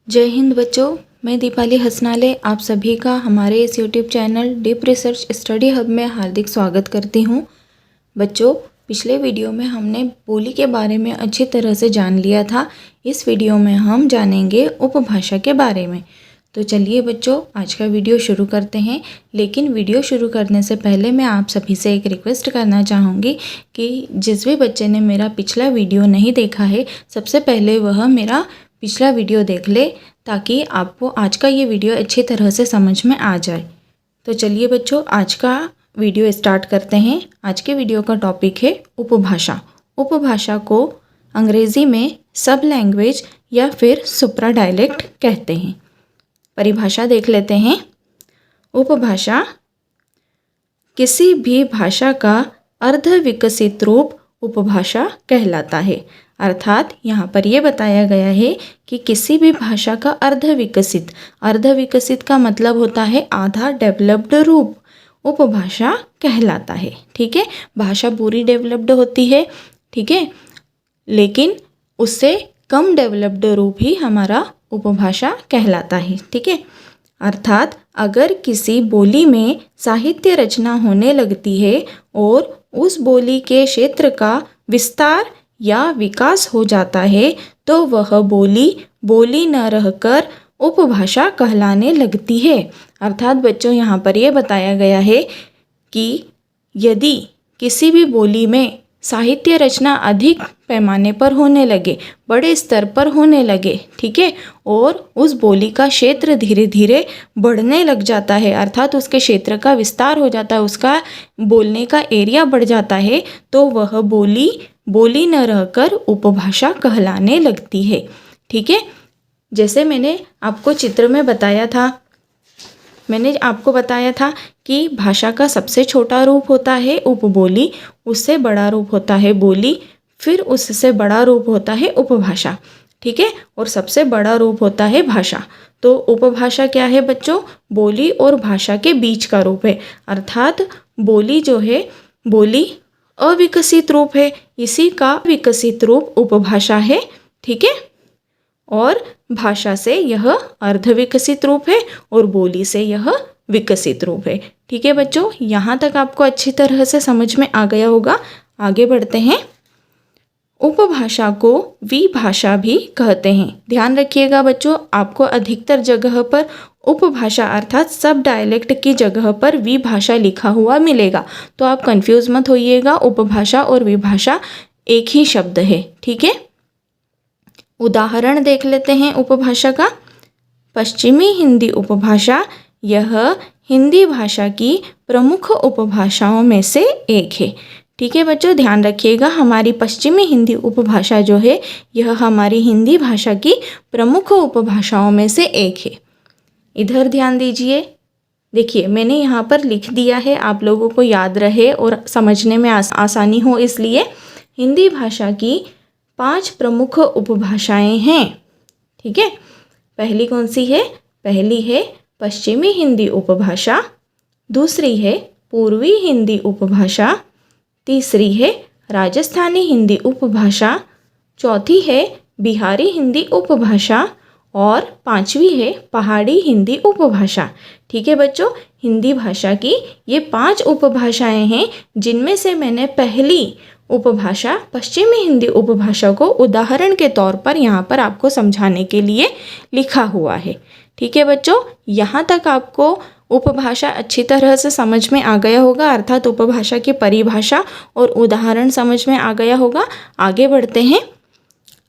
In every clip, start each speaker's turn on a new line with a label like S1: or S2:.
S1: जय हिंद बच्चों, मैं दीपाली हसनाले आप सभी का हमारे इस YouTube channel deep research study hub में हार्दिक स्वागत करती हूँ। बच्चों, पिछले वीडियो में हमने बोली के बारे में अच्छी तरह से जान लिया था। इस वीडियो में हम जानेंगे उपभाषा के बारे में। तो चलिए बच्चों, आज का वीडियो शुरू करते हैं। लेकिन वीडियो शुरू करने से पहले मैं आप सभी से एक रिक्वेस्ट करना चाहूँगी कि जिस भी बच्चे ने मेरा पिछला वीडियो नहीं देखा है, सबसे पहले वह मेरा पिछला वीडियो देख ले, ताकि आपको आज का ये वीडियो अच्छी तरह से समझ में आ जाए। तो चलिए बच्चों, आज का वीडियो स्टार्ट करते हैं। आज के वीडियो का टॉपिक है उपभाषा। उपभाषा को अंग्रेज़ी में सब लैंग्वेज या फिर सुप्रा डायलेक्ट कहते हैं। परिभाषा देख लेते हैं। उपभाषा किसी भी भाषा का अर्ध विकसित रूप उपभाषा कहलाता है। अर्थात यहाँ पर यह बताया गया है कि किसी भी भाषा का अर्ध विकसित का मतलब होता है आधा डेवलप्ड रूप उपभाषा कहलाता है। ठीक है, भाषा पूरी डेवलप्ड होती है, ठीक है, लेकिन उससे कम डेवलप्ड रूप ही हमारा उपभाषा कहलाता है। ठीक है, अर्थात अगर किसी बोली में साहित्य रचना होने लगती है और उस बोली के क्षेत्र का विस्तार या विकास हो जाता है, तो वह बोली न रहकर उपभाषा कहलाने लगती है। अर्थात बच्चों, यहाँ पर यह बताया गया है कि यदि किसी भी बोली में साहित्य रचना अधिक पैमाने पर होने लगे, बड़े स्तर पर होने लगे, ठीक है, और उस बोली का क्षेत्र धीरे धीरे बढ़ने लग जाता है, अर्थात उसके क्षेत्र का विस्तार हो जाता है, उसका बोलने का एरिया बढ़ जाता है, तो वह बोली न रहकर उपभाषा कहलाने लगती है। ठीक है, जैसे मैंने आपको चित्र में बताया था, मैंने आपको बताया था कि भाषा का सबसे छोटा रूप होता है उपबोली, उससे बड़ा रूप होता है बोली, फिर उससे बड़ा रूप होता है उपभाषा। ठीक है, और सबसे बड़ा रूप होता है भाषा। तो उपभाषा क्या है बच्चों? बोली और भाषा के बीच का रूप है। अर्थात बोली जो है, बोली अविकसित रूप है, इसी का विकसित रूप उपभाषा है। ठीक है, और भाषा से यह अर्धविकसित रूप है और बोली से यह विकसित रूप है। ठीक है बच्चों, यहाँ तक आपको अच्छी तरह से समझ में आ गया होगा। आगे बढ़ते हैं। उपभाषा को विभाषा भी कहते हैं। ध्यान रखिएगा बच्चों, आपको अधिकतर जगह पर उपभाषा अर्थात सब डायलेक्ट की जगह पर विभाषा लिखा हुआ मिलेगा, तो आप कंफ्यूज मत होइएगा। उपभाषा और विभाषा एक ही शब्द है। ठीक है, उदाहरण देख लेते हैं उपभाषा का। पश्चिमी हिंदी उपभाषा, यह हिंदी भाषा की प्रमुख उपभाषाओं में से एक है। ठीक है बच्चों, ध्यान रखिएगा, हमारी पश्चिमी हिंदी उपभाषा जो है, यह हमारी हिंदी भाषा की प्रमुख उपभाषाओं में से एक है। इधर ध्यान दीजिए, देखिए मैंने यहाँ पर लिख दिया है, आप लोगों को याद रहे और समझने में आसानी हो, इसलिए हिंदी भाषा की 5 प्रमुख उपभाषाएं हैं। ठीक है, पहली कौन सी है? पहली है पश्चिमी हिंदी उपभाषा, दूसरी है पूर्वी हिंदी उपभाषा, तीसरी है राजस्थानी हिंदी उपभाषा, चौथी है बिहारी हिंदी उपभाषा और 5वीं है पहाड़ी हिंदी उपभाषा। ठीक है बच्चों, हिंदी भाषा की ये 5 उपभाषाएं हैं, जिनमें से मैंने पहली उपभाषा पश्चिमी हिंदी उपभाषा को उदाहरण के तौर पर यहाँ पर आपको समझाने के लिए लिखा हुआ है। ठीक है बच्चों, यहाँ तक आपको उपभाषा अच्छी तरह से समझ में आ गया होगा, अर्थात उपभाषा की परिभाषा और उदाहरण समझ में आ गया होगा। आगे बढ़ते हैं।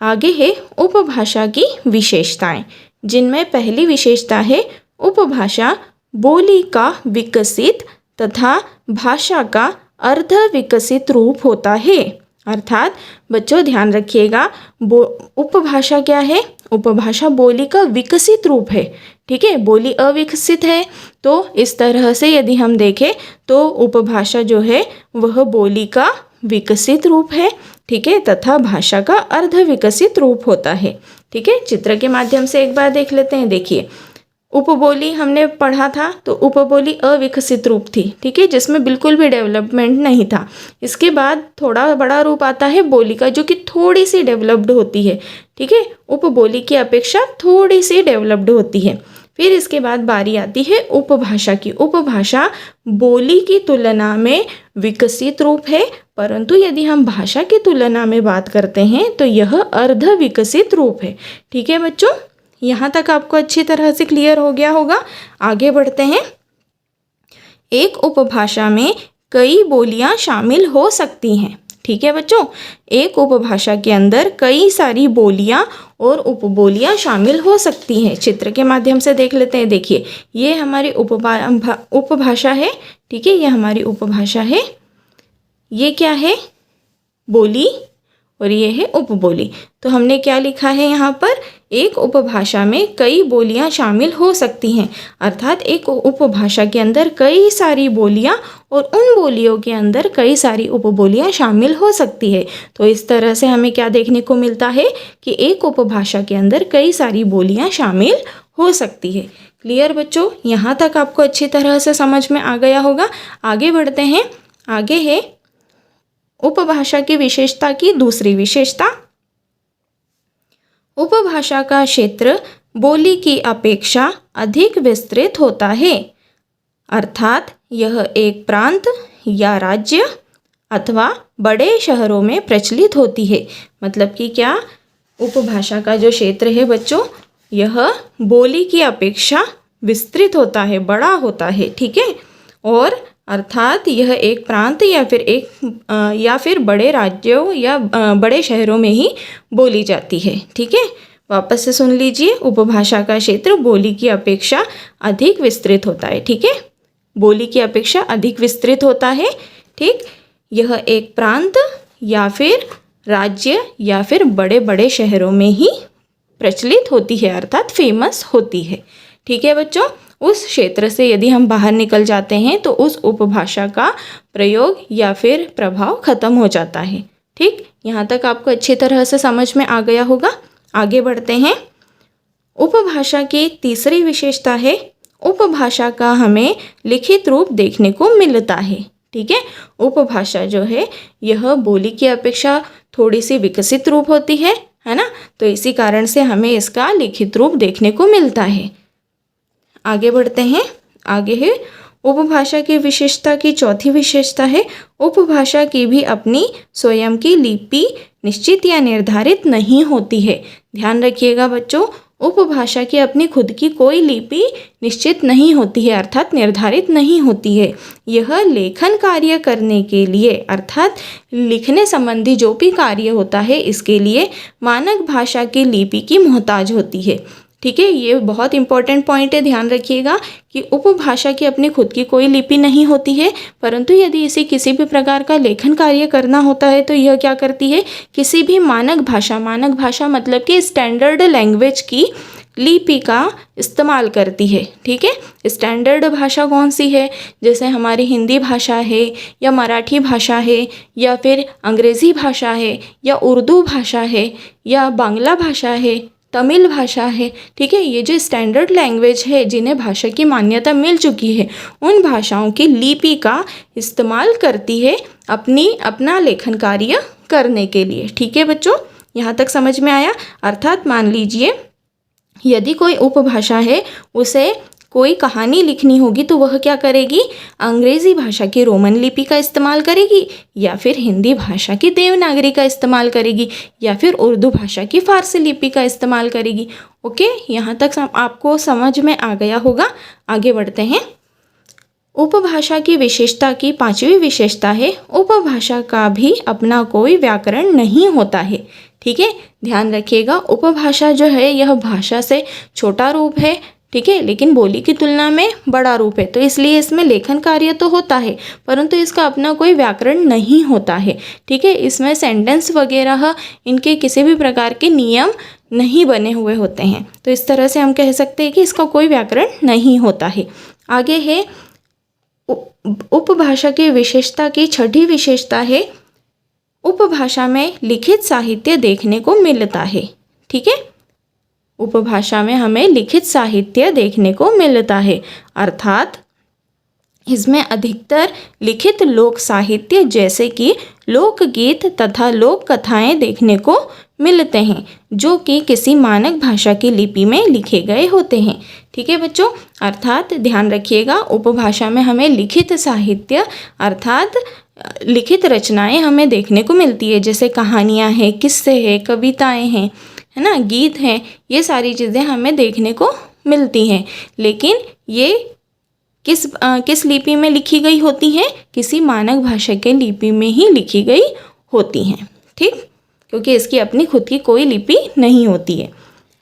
S1: आगे है उपभाषा की विशेषताएं, जिनमें पहली विशेषता है उपभाषा बोली का विकसित तथा भाषा का अर्ध विकसित रूप होता है। अर्थात बच्चों ध्यान रखिएगा, उपभाषा क्या है? उपभाषा बोली का विकसित रूप है। ठीक है, बोली अविकसित है, तो इस तरह से यदि हम देखें तो उपभाषा जो है वह बोली का विकसित रूप है। ठीक है, तथा भाषा का अर्ध विकसित रूप होता है। ठीक है, चित्र के माध्यम से एक बार देख लेते हैं। देखिए, उपबोली हमने पढ़ा था, तो उपबोली अविकसित रूप थी, ठीक है, जिसमें बिल्कुल भी डेवलपमेंट नहीं था। इसके बाद थोड़ा बड़ा रूप आता है बोली का, जो कि थोड़ी सी डेवलप्ड होती है, ठीक है, उपबोली की अपेक्षा थोड़ी सी डेवलप्ड होती है। फिर इसके बाद बारी आती है उपभाषा की। उपभाषा बोली की तुलना में विकसित रूप है, परंतु यदि हम भाषा की तुलना में बात करते हैं तो यह अर्ध विकसित रूप है। ठीक है बच्चों, यहाँ तक आपको अच्छी तरह से क्लियर हो गया होगा। आगे बढ़ते हैं। एक उपभाषा में कई बोलियां शामिल हो सकती हैं। ठीक है बच्चों, एक उपभाषा के अंदर कई सारी बोलियां और उपबोलियां शामिल हो सकती हैं। चित्र के माध्यम से देख लेते हैं। देखिए, ये हमारी उपभाषा है, ठीक है, ये हमारी उपभाषा है। ये क्या है? बोली, और ये है उपबोली। तो हमने क्या लिखा है यहाँ पर? एक उपभाषा में कई बोलियां शामिल हो सकती हैं, अर्थात एक उपभाषा के अंदर कई सारी बोलियां और उन बोलियों के अंदर कई सारी उपबोलियां शामिल हो सकती है। तो इस तरह से हमें क्या देखने को मिलता है कि एक उपभाषा के अंदर कई सारी बोलियां शामिल हो सकती है। क्लियर बच्चों? यहाँ तक आपको अच्छी तरह से समझ में आ गया होगा। आगे बढ़ते हैं। आगे है उपभाषा की विशेषता की दूसरी विशेषता। उपभाषा का क्षेत्र बोली की अपेक्षा अधिक विस्तृत होता है, अर्थात यह एक प्रांत या राज्य अथवा बड़े शहरों में प्रचलित होती है। मतलब कि क्या? उपभाषा का जो क्षेत्र है बच्चों, यह बोली की अपेक्षा विस्तृत होता है, बड़ा होता है, ठीक है, और अर्थात यह एक प्रांत या फिर बड़े राज्यों या बड़े शहरों में ही बोली जाती है। ठीक है, वापस से सुन लीजिए। उपभाषा का क्षेत्र बोली की अपेक्षा अधिक विस्तृत होता है। ठीक है, बोली की अपेक्षा अधिक विस्तृत होता है। ठीक, यह एक प्रांत या फिर राज्य या फिर बड़े बड़े शहरों में ही प्रचलित होती है, अर्थात फेमस होती है। ठीक है बच्चों, उस क्षेत्र से यदि हम बाहर निकल जाते हैं तो उस उपभाषा का प्रयोग या फिर प्रभाव खत्म हो जाता है। ठीक, यहाँ तक आपको अच्छी तरह से समझ में आ गया होगा। आगे बढ़ते हैं। उपभाषा की तीसरी विशेषता है, उपभाषा का हमें लिखित रूप देखने को मिलता है। ठीक है, उपभाषा जो है यह बोली की अपेक्षा थोड़ी सी विकसित रूप होती है ना, तो इसी कारण से हमें इसका लिखित रूप देखने को मिलता है। आगे बढ़ते हैं। आगे है उपभाषा की विशेषता की चौथी विशेषता है, उपभाषा की भी अपनी स्वयं की लिपि निश्चित या निर्धारित नहीं होती है। ध्यान रखिएगा बच्चों, उपभाषा की अपनी खुद की कोई लिपि निश्चित नहीं होती है, अर्थात निर्धारित नहीं होती है। यह लेखन कार्य करने के लिए, अर्थात लिखने संबंधी जो भी कार्य होता है, इसके लिए मानक भाषा की लिपि की मोहताज होती है। ठीक है, ये बहुत इंपॉर्टेंट पॉइंट है, ध्यान रखिएगा कि उपभाषा की अपनी खुद की कोई लिपि नहीं होती है, परंतु यदि इसे किसी भी प्रकार का लेखन कार्य करना होता है तो यह क्या करती है? किसी भी मानक भाषा मतलब कि स्टैंडर्ड लैंग्वेज की लिपि का इस्तेमाल करती है। ठीक है, स्टैंडर्ड भाषा कौन सी है? जैसे हमारी हिंदी भाषा है या मराठी भाषा है या फिर अंग्रेज़ी भाषा है या उर्दू भाषा है या बांग्ला भाषा है, तमिल भाषा है। ठीक है, ये जो स्टैंडर्ड लैंग्वेज है, जिन्हें भाषा की मान्यता मिल चुकी है, उन भाषाओं की लिपि का इस्तेमाल करती है अपना लेखन कार्य करने के लिए। ठीक है बच्चों, यहाँ तक समझ में आया? अर्थात मान लीजिए यदि कोई उपभाषा है, उसे कोई कहानी लिखनी होगी तो वह क्या करेगी? अंग्रेज़ी भाषा की रोमन लिपि का इस्तेमाल करेगी या फिर हिंदी भाषा की देवनागरी का इस्तेमाल करेगी या फिर उर्दू भाषा की फारसी लिपि का इस्तेमाल करेगी। ओके, यहाँ तक आपको समझ में आ गया होगा। आगे बढ़ते हैं। उपभाषा की विशेषता की पांचवी विशेषता है, उपभाषा का भी अपना कोई व्याकरण नहीं होता है। ठीक है, ध्यान रखिएगा, उपभाषा जो है यह भाषा से छोटा रूप है, ठीक है, लेकिन बोली की तुलना में बड़ा रूप है, तो इसलिए इसमें लेखन कार्य तो होता है, परंतु इसका अपना कोई व्याकरण नहीं होता है। ठीक है, इसमें सेंटेंस वगैरह इनके किसी भी प्रकार के नियम नहीं बने हुए होते हैं, तो इस तरह से हम कह सकते हैं कि इसका कोई व्याकरण नहीं होता है। आगे है उपभाषा की विशेषता की छठी विशेषता है, उपभाषा में लिखित साहित्य देखने को मिलता है। ठीक है, उपभाषा में हमें लिखित साहित्य देखने को मिलता है, अर्थात इसमें अधिकतर लिखित लोक साहित्य जैसे कि लोकगीत तथा लोक कथाएं देखने को मिलते हैं, जो कि किसी मानक भाषा की लिपि में लिखे गए होते हैं। ठीक है बच्चों, अर्थात ध्यान रखिएगा, उपभाषा में हमें लिखित साहित्य अर्थात लिखित रचनाएं हमें देखने को मिलती है, जैसे कहानियाँ हैं, किस्से हैं, कविताएं हैं, है ना, गीत हैं, ये सारी चीज़ें हमें देखने को मिलती हैं। लेकिन ये किस लिपि में लिखी गई होती हैं? किसी मानक भाषा के लिपि में ही लिखी गई होती हैं। ठीक, क्योंकि इसकी अपनी खुद की कोई लिपि नहीं होती है।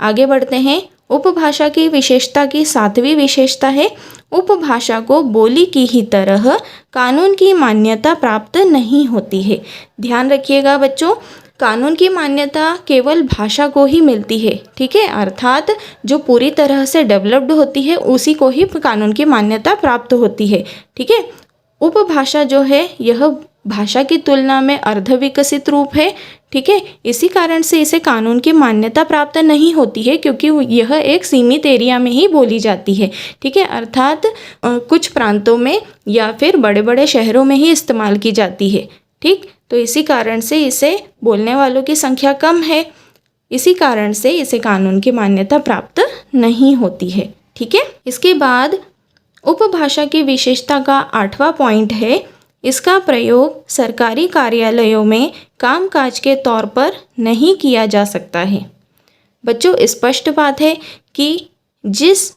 S1: आगे बढ़ते हैं। उपभाषा की विशेषता की 7वीं विशेषता है, उपभाषा को बोली की ही तरह कानून की मान्यता प्राप्त नहीं होती है। ध्यान रखिएगा बच्चों, कानून की मान्यता केवल भाषा को ही मिलती है। ठीक है, अर्थात जो पूरी तरह से डेवलप्ड होती है उसी को ही कानून की मान्यता प्राप्त होती है। ठीक है, उपभाषा जो है यह भाषा की तुलना में अर्धविकसित रूप है। ठीक है, इसी कारण से इसे कानून की मान्यता प्राप्त नहीं होती है, क्योंकि यह एक सीमित एरिया में ही बोली जाती है। ठीक है, अर्थात कुछ प्रांतों में या फिर बड़े बड़े शहरों में ही इस्तेमाल की जाती है। ठीक, तो इसी कारण से इसे बोलने वालों की संख्या कम है, इसी कारण से इसे कानून की मान्यता प्राप्त नहीं होती है। ठीक है, इसके बाद उपभाषा की विशेषता का 8वां पॉइंट है, इसका प्रयोग सरकारी कार्यालयों में कामकाज के तौर पर नहीं किया जा सकता है। बच्चों, स्पष्ट बात है कि जिस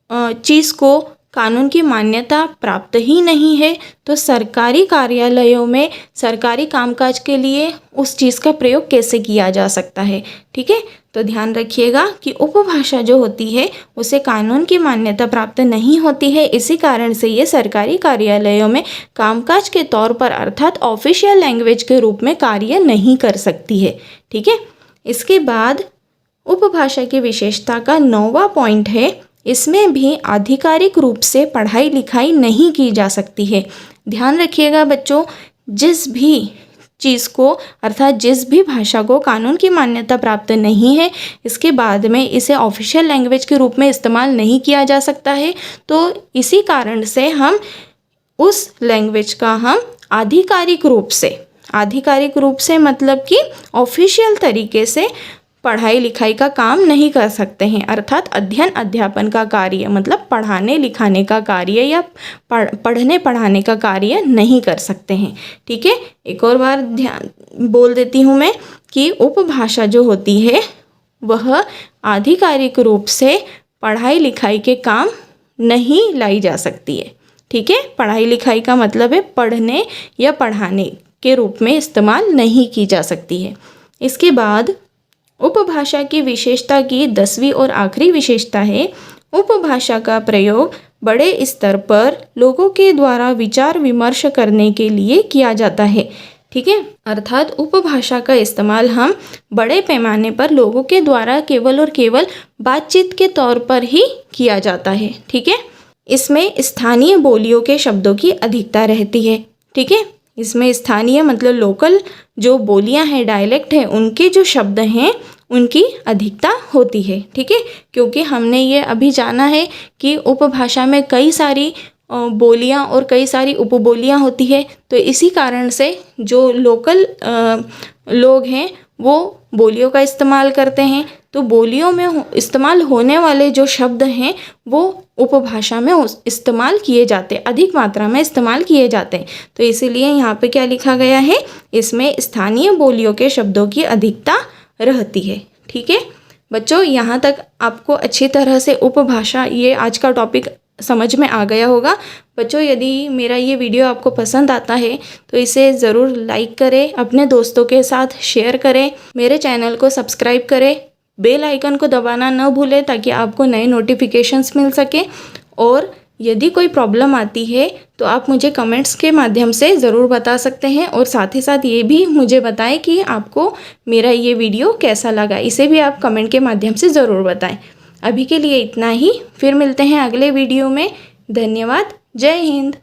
S1: चीज़ को कानून की मान्यता प्राप्त ही नहीं है, तो सरकारी कार्यालयों में सरकारी कामकाज के लिए उस चीज़ का प्रयोग कैसे किया जा सकता है। ठीक है, तो ध्यान रखिएगा कि उपभाषा जो होती है उसे कानून की मान्यता प्राप्त नहीं होती है, इसी कारण से ये सरकारी कार्यालयों में कामकाज के तौर पर अर्थात ऑफिशियल लैंग्वेज के रूप में कार्य नहीं कर सकती है। ठीक है, इसके बाद उपभाषा की विशेषता का 9वां पॉइंट है, इसमें भी आधिकारिक रूप से पढ़ाई लिखाई नहीं की जा सकती है। ध्यान रखिएगा बच्चों, जिस भी चीज़ को अर्थात जिस भी भाषा को कानून की मान्यता प्राप्त नहीं है, इसके बाद में इसे ऑफिशियल लैंग्वेज के रूप में इस्तेमाल नहीं किया जा सकता है, तो इसी कारण से हम उस लैंग्वेज का हम आधिकारिक रूप से मतलब कि ऑफिशियल तरीके से पढ़ाई लिखाई का काम नहीं कर सकते हैं, अर्थात अध्ययन अध्यापन का कार्य मतलब पढ़ाने लिखाने का कार्य या पढ़ने पढ़ाने का कार्य नहीं कर सकते हैं। ठीक है, एक और बार ध्यान बोल देती हूँ मैं कि उपभाषा जो होती है वह आधिकारिक रूप से पढ़ाई लिखाई के काम नहीं लाई जा सकती है। ठीक है, पढ़ाई लिखाई का मतलब है पढ़ने या पढ़ाने के रूप में इस्तेमाल नहीं की जा सकती है। इसके बाद उपभाषा की विशेषता की 10वीं और आखिरी विशेषता है, उपभाषा का प्रयोग बड़े स्तर पर लोगों के द्वारा विचार विमर्श करने के लिए किया जाता है। ठीक है, अर्थात उपभाषा का इस्तेमाल हम बड़े पैमाने पर लोगों के द्वारा केवल और केवल बातचीत के तौर पर ही किया जाता है। ठीक है, इसमें स्थानीय बोलियों के शब्दों की अधिकता रहती है। ठीक है, इसमें स्थानीय मतलब लोकल जो बोलियां हैं, डायलेक्ट हैं, उनके जो शब्द हैं उनकी अधिकता होती है। ठीक है, क्योंकि हमने ये अभी जाना है कि उपभाषा में कई सारी बोलियां और कई सारी उपबोलियां होती है, तो इसी कारण से जो लोकल लोग हैं वो बोलियों का इस्तेमाल करते हैं, तो बोलियों में इस्तेमाल होने वाले जो शब्द हैं वो उपभाषा में इस्तेमाल किए जाते हैं, अधिक मात्रा में इस्तेमाल किए जाते हैं। तो इसीलिए यहाँ पे क्या लिखा गया है, इसमें स्थानीय बोलियों के शब्दों की अधिकता रहती है। ठीक है बच्चों, यहाँ तक आपको अच्छी तरह से उपभाषा ये आज का टॉपिक समझ में आ गया होगा। बच्चों, यदि मेरा ये वीडियो आपको पसंद आता है तो इसे ज़रूर लाइक करें, अपने दोस्तों के साथ शेयर करें, मेरे चैनल को सब्सक्राइब करें, बेल आइकन को दबाना न भूलें ताकि आपको नए नोटिफिकेशंस मिल सके। और यदि कोई प्रॉब्लम आती है तो आप मुझे कमेंट्स के माध्यम से ज़रूर बता सकते हैं, और साथ ही साथ ये भी मुझे बताएं कि आपको मेरा ये वीडियो कैसा लगा, इसे भी आप कमेंट के माध्यम से ज़रूर बताएं। अभी के लिए इतना ही, फिर मिलते हैं अगले वीडियो में। धन्यवाद। जय हिंद।